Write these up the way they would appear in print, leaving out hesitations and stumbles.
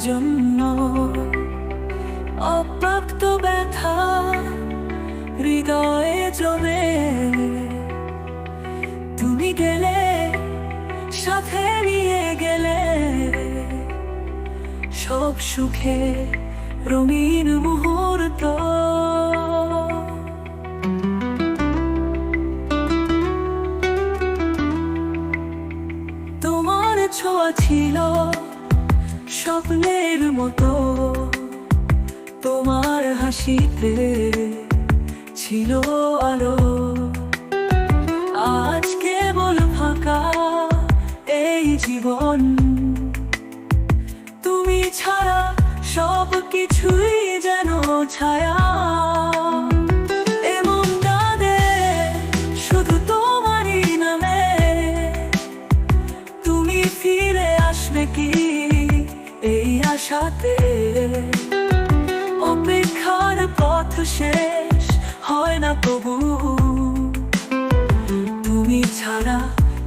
জন্য অপ্রাপ্ত ব্যথা হৃদয়ে জমে। তুমি গেলে, সাথে নিয়ে গেলে সব সুখে রঙিন মুহূর্ত। তোমার ছোঁয়া ছিল স্বপ্নের মতো, তোমার হাসিতে ছিল আলো। আজ কেবল ফাঁকা এই জীবন, তুমি ছাড়া সব কিছুই যেন ছায়া। এমন কাঁদে শুধু তোমারই নামে, তুমি ফিরে আসবে কি এই আশাতে। অপেক্ষার পথ শেষ হয় না তবু, তুমি ছাড়া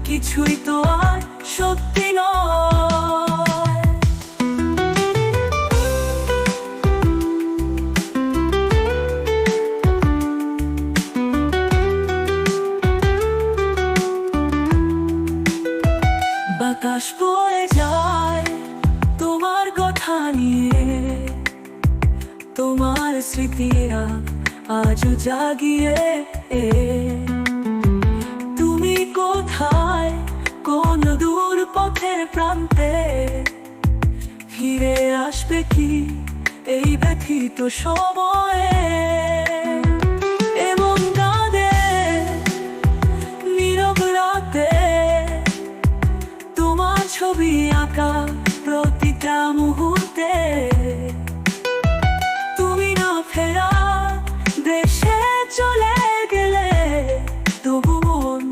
কিছুই তো আর সত্যি নয়। বাতাস বয়ে যায় তোমার কথা নিয়ে, তোমার স্মৃতিরা আজও জাগিয়ে। তুমি কোথায়, কোন দূর পথের প্রান্তে, ফিরে আসবে কি এই ব্যথিত সময়ে। এমন কাঁদে নীরব রাতে, তোমার ছবি আঁকা প্রতিটা মুহূর্তে। তুমি না ফেরা দেশে চলে গেলে, তবু মন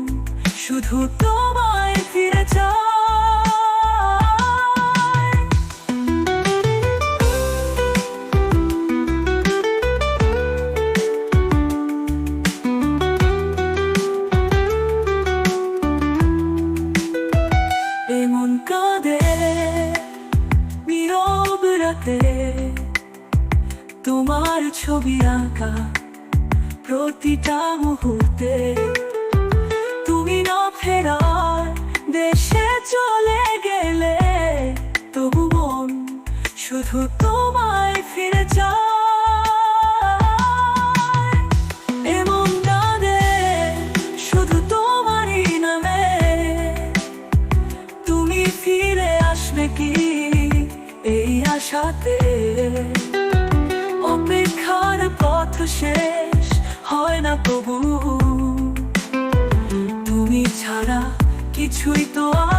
শুধু তোমায় ফিরে চায়। এমন কাঁদে নীরব রাতে, তোমার ছবি আঁকা প্রতিটা মুহূর্তে। তুমি না ফেরার দেশে চলে গেলে, তবু মন শুধু তোমায় ফিরে চায়। এমন কাঁদে শুধু তোমারই নামে, তুমি ফিরে আসবে কি এই আশাতে। অপেক্ষার পথ শেষ হয় না তবু, তুমি ছাড়া কিছুই তো আর